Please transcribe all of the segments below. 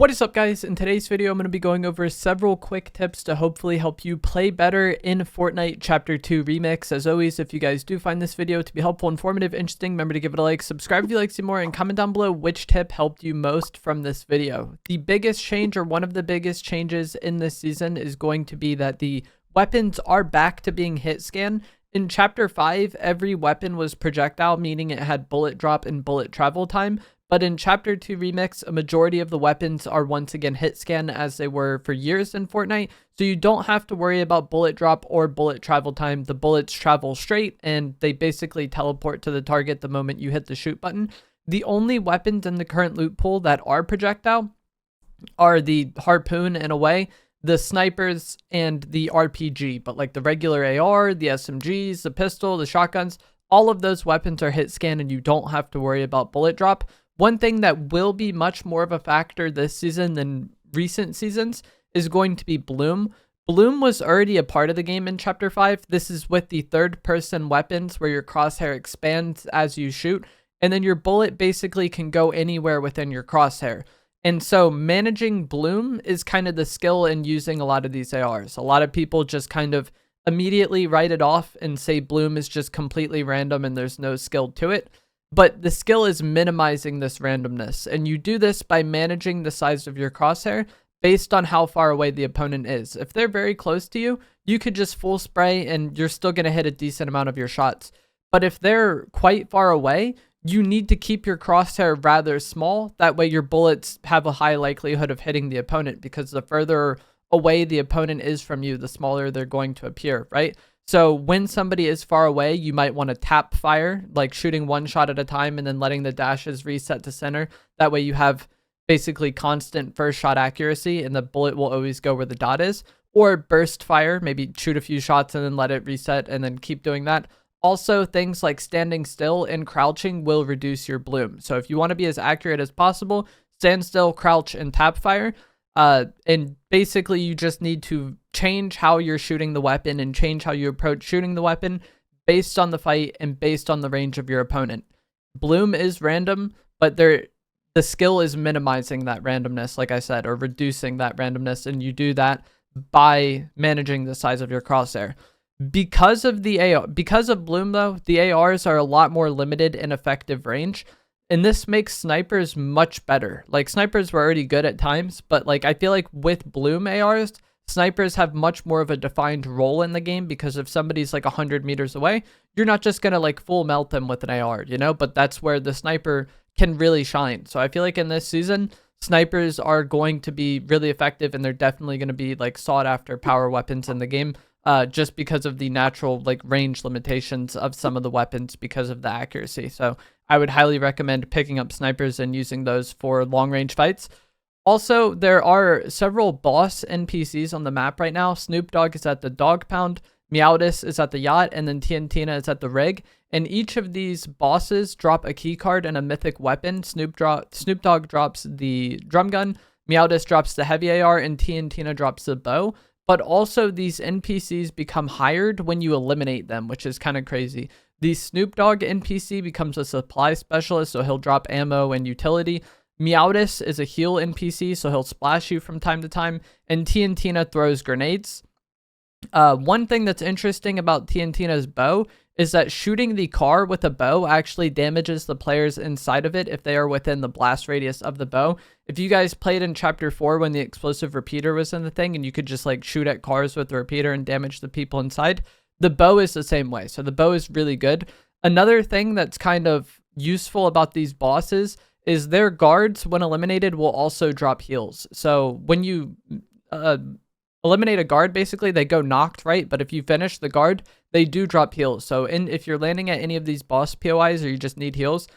What is up, guys? In today's video, I'm going to be going over several quick tips to hopefully help you play better in Fortnite Chapter 2 Remix. As always, if you guys do find this video to be helpful, informative, interesting, remember to give it a like, subscribe if you like to see more, and comment down below which tip helped you most from this video. The biggest change, or one of the biggest changes in this season, is going to be that the weapons are back to being hit scan. In Chapter 5, every weapon was projectile, meaning it had bullet drop and bullet travel time. But in Chapter 2 Remix, a majority of the weapons are once again hit scan as they were for years in Fortnite. So you don't have to worry about bullet drop or bullet travel time. The bullets travel straight and they basically teleport to the target the moment you hit the shoot button. The only weapons in the current loot pool that are projectile are the harpoon in a way, the snipers, and the RPG. But like the regular AR, the SMGs, the pistol, the shotguns, all of those weapons are hit scan and you don't have to worry about bullet drop. One thing that will be much more of a factor this season than recent seasons is going to be Bloom. Bloom was already a part of the game in Chapter 5. This is with the third-person weapons where your crosshair expands as you shoot, and then your bullet basically can go anywhere within your crosshair. And so managing Bloom is kind of the skill in using a lot of these ARs. A lot of people just kind of immediately write it off and say Bloom is just completely random and there's no skill to it. But the skill is minimizing this randomness, and you do this by managing the size of your crosshair based on how far away the opponent is. If they're very close to you, you could just full spray and you're still going to hit a decent amount of your shots. But if they're quite far away, you need to keep your crosshair rather small. That way your bullets have a high likelihood of hitting the opponent, because the further away the opponent is from you, the smaller they're going to appear, right? So when somebody is far away, you might want to tap fire, like shooting one shot at a time and then letting the dashes reset to center. That way you have basically constant first shot accuracy and the bullet will always go where the dot is. Or burst fire, maybe shoot a few shots and then let it reset and then keep doing that. Also, things like standing still and crouching will reduce your bloom. So if you want to be as accurate as possible, stand still, crouch, and tap fire. And basically you just need to change how you're shooting the weapon and change how you approach shooting the weapon based on the fight and based on the range of your opponent. Bloom is random, but the skill is minimizing that randomness, like I said, or reducing that randomness, and you do that by managing the size of your crosshair. Because of Bloom though, the ARs are a lot more limited in effective range. And this makes snipers much better. Like, snipers were already good at times, but like I feel like with Bloom ARs, snipers have much more of a defined role in the game, because if somebody's like 100 meters away, you're not just going to like full melt them with an AR, you know? But that's where the sniper can really shine. So I feel like in this season, snipers are going to be really effective, and they're definitely going to be like sought after power weapons in the game. Just because of the natural like range limitations of some of the weapons because of the accuracy. So I would highly recommend picking up snipers and using those for long range fights. Also, there are several boss NPCs on the map right now. Snoop Dogg is at the dog pound, Meowtis is at the yacht, and then TNTina is at the rig. And each of these bosses drop a key card and a mythic weapon. Snoop Dogg drops the drum gun, Meowtis drops the heavy AR, and TNTina drops the bow. But also these NPCs become hired when you eliminate them, which is kind of crazy. The Snoop Dogg NPC becomes a supply specialist, so he'll drop ammo and utility. Meowtis is a heal NPC, so he'll splash you from time to time. And TNTina throws grenades. One thing that's interesting about TNTina's bow is that shooting the car with a bow actually damages the players inside of it if they are within the blast radius of the bow. If you guys played in Chapter 4 when the explosive repeater was in the thing and you could just like shoot at cars with the repeater and damage the people inside, the bow is the same way. So the bow is really good. Another thing that's kind of useful about these bosses is their guards, when eliminated, will also drop heals. So when you eliminate a guard, basically they go knocked, right? But if you finish the guard, they do drop heals. So if you're landing at any of these boss POIs or you just need heals,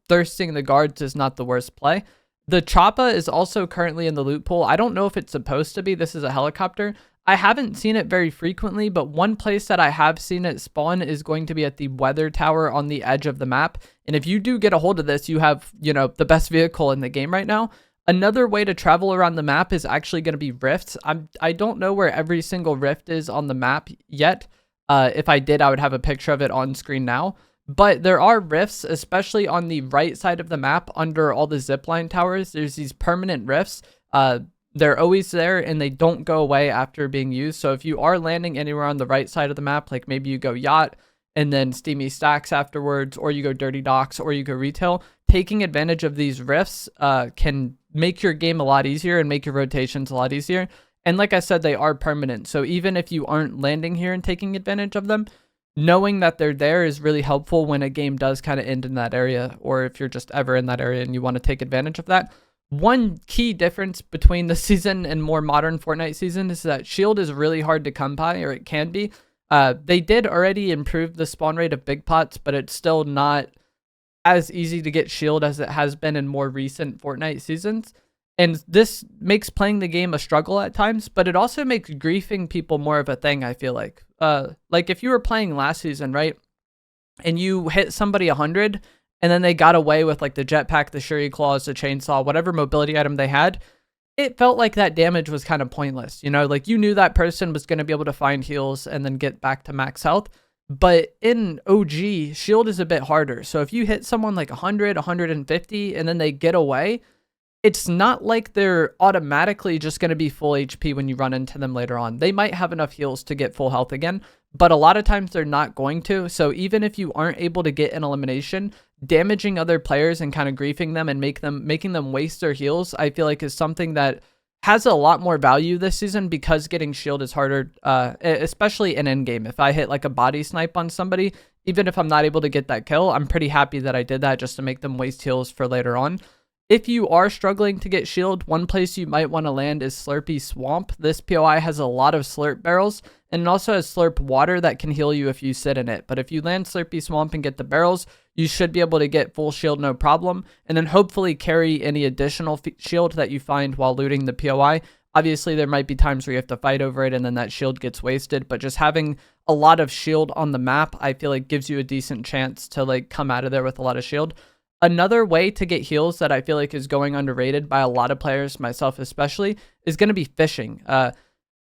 thirsting the guards is not the worst play. The Choppa is also currently in the loot pool. I don't know if it's supposed to be. This is a helicopter. I haven't seen it very frequently, but one place that I have seen it spawn is going to be at the weather tower on the edge of the map. And if you do get a hold of this, you have, you know, the best vehicle in the game right now. Another way to travel around the map is actually going to be rifts. I don't know where every single rift is on the map yet. If I did, I would have a picture of it on screen now. But there are rifts, especially on the right side of the map under all the zipline towers. There's these permanent rifts. They're always there and they don't go away after being used. So if you are landing anywhere on the right side of the map, like maybe you go yacht and then steamy stacks afterwards, or you go dirty docks, or you go retail, taking advantage of these rifts can make your game a lot easier and make your rotations a lot easier. And like I said, they are permanent. So even if you aren't landing here and taking advantage of them, knowing that they're there is really helpful when a game does kind of end in that area, or if you're just ever in that area and you want to take advantage of that. One key difference between the season and more modern Fortnite season is that shield is really hard to come by, or it can be. They did already improve the spawn rate of big pots, but it's still not as easy to get shield as it has been in more recent Fortnite seasons. And this makes playing the game a struggle at times, but it also makes griefing people more of a thing, I feel like. Like if you were playing last season, right, and you hit somebody 100, and then they got away with like the jetpack, the Shuri claws, the chainsaw, whatever mobility item they had, it felt like that damage was kind of pointless. You know, like you knew that person was going to be able to find heals and then get back to max health. But in OG, shield is a bit harder. So if you hit someone like 100, 150, and then they get away, it's not like they're automatically just going to be full HP when you run into them later on. They might have enough heals to get full health again, but a lot of times they're not going to. So even if you aren't able to get an elimination, damaging other players and kind of griefing them and making them waste their heals, I feel like is something that has a lot more value this season, because getting shield is harder, especially in endgame. If I hit like a body snipe on somebody, even if I'm not able to get that kill, I'm pretty happy that I did that just to make them waste heals for later on. If you are struggling to get shield, one place you might want to land is Slurpy Swamp. This POI has a lot of slurp barrels, and it also has slurp water that can heal you if you sit in it. But if you land Slurpy Swamp and get the barrels, you should be able to get full shield no problem, and then hopefully carry any additional shield that you find while looting the POI. Obviously, there might be times where you have to fight over it and then that shield gets wasted, but just having a lot of shield on the map, I feel like gives you a decent chance to like come out of there with a lot of shield. Another way to get heals that I feel like is going underrated by a lot of players, myself especially, is going to be fishing.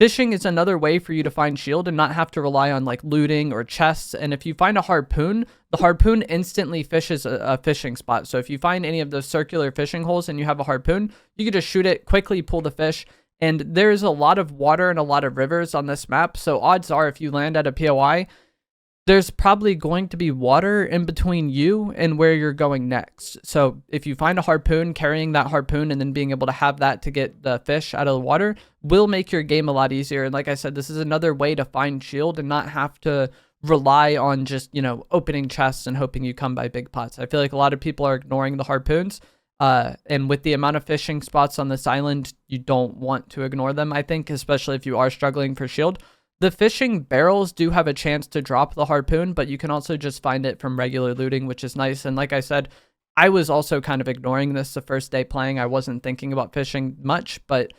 Fishing is another way for you to find shield and not have to rely on like looting or chests. And if you find a harpoon, the harpoon instantly fishes a fishing spot. So if you find any of those circular fishing holes and you have a harpoon, you can just shoot it, quickly pull the fish. And there's a lot of water and a lot of rivers on this map. So odds are if you land at a POI, there's probably going to be water in between you and where you're going next. So if you find a harpoon, carrying that harpoon and then being able to have that to get the fish out of the water will make your game a lot easier. And like I said, this is another way to find shield and not have to rely on just, you know, opening chests and hoping you come by big pots. I feel like a lot of people are ignoring the harpoons. And with the amount of fishing spots on this island, you don't want to ignore them, I think, especially if you are struggling for shield. The fishing barrels do have a chance to drop the harpoon, but you can also just find it from regular looting, which is nice. And like I said, I was also kind of ignoring this the first day playing. I wasn't thinking about fishing much, but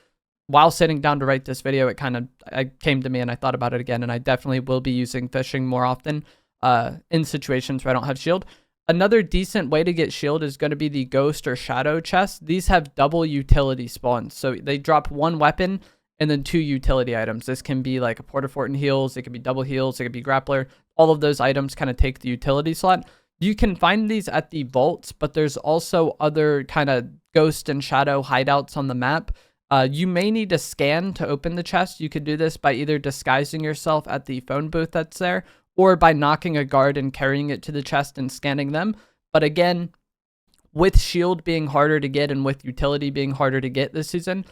while sitting down to write this video, it came to me and I thought about it again. And I definitely will be using fishing more often in situations where I don't have shield. Another decent way to get shield is going to be the ghost or shadow chests. These have double utility spawns. So they drop one weapon and then 2 utility items. This can be like a Porta-Fort and heals. It could be double heals. It could be grappler. All of those items kind of take the utility slot. You can find these at the vaults, but there's also other kind of ghost and shadow hideouts on the map. You may need to scan to open the chest. You could do this by either disguising yourself at the phone booth that's there, or by knocking a guard and carrying it to the chest and scanning them. But again, with shield being harder to get and with utility being harder to get this season,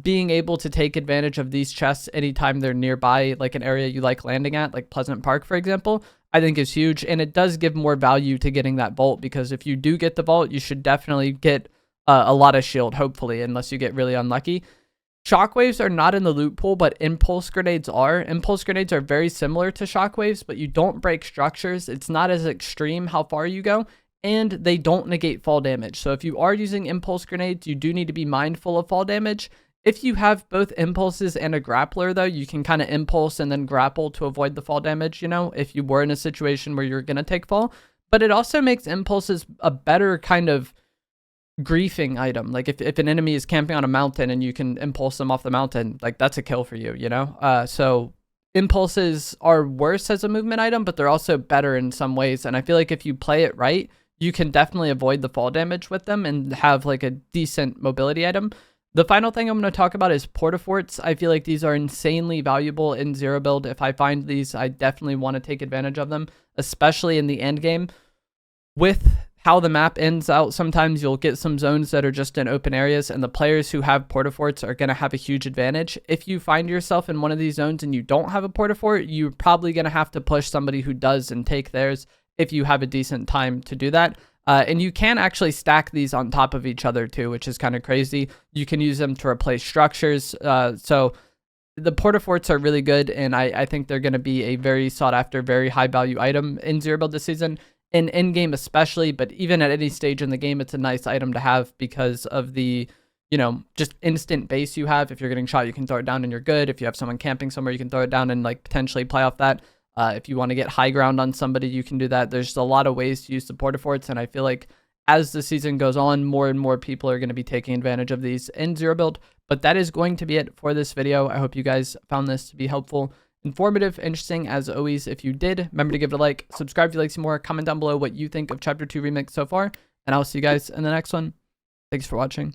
being able to take advantage of these chests anytime they're nearby, like an area you like landing at, like Pleasant Park, for example, I think is huge. And it does give more value to getting that vault, because if you do get the vault, you should definitely get a lot of shield, hopefully, unless you get really unlucky. Shockwaves are not in the loot pool, but impulse grenades are. Impulse grenades are very similar to shockwaves, but you don't break structures. It's not as extreme how far you go, and they don't negate fall damage. So if you are using impulse grenades, you do need to be mindful of fall damage. If you have both impulses and a grappler, though, you can kind of impulse and then grapple to avoid the fall damage, you know, if you were in a situation where you're going to take fall. But it also makes impulses a better kind of griefing item. Like if an enemy is camping on a mountain and you can impulse them off the mountain, like that's a kill for you, you know? So impulses are worse as a movement item, but they're also better in some ways. And I feel like if you play it right, you can definitely avoid the fall damage with them and have like a decent mobility item. The final thing I'm going to talk about is portaforts. I feel like these are insanely valuable in zero build. If I find these, I definitely want to take advantage of them, especially in the end game. With how the map ends out, sometimes you'll get some zones that are just in open areas, and the players who have portaforts are going to have a huge advantage. If you find yourself in one of these zones and you don't have a portafort, you're probably going to have to push somebody who does and take theirs if you have a decent time to do that. And you can actually stack these on top of each other too, which is kind of crazy. You can use them to replace structures. So the portaforts are really good, and I think they're going to be a very sought after, very high value item in zero build this season. In endgame especially, but even at any stage in the game, it's a nice item to have because of the, you know, just instant base you have. If you're getting shot, you can throw it down and you're good. If you have someone camping somewhere, you can throw it down and like potentially play off that. If you want to get high ground on somebody, you can do that. There's just a lot of ways to use the portaforts, and I feel like as the season goes on, more and more people are going to be taking advantage of these in zero build. But that is going to be it for this video. I hope you guys found this to be helpful, informative, interesting as always. If you did, remember to give it a like, subscribe if you like some more, comment down below what you think of Chapter 2 Remix so far, and I'll see you guys in the next one. Thanks for watching.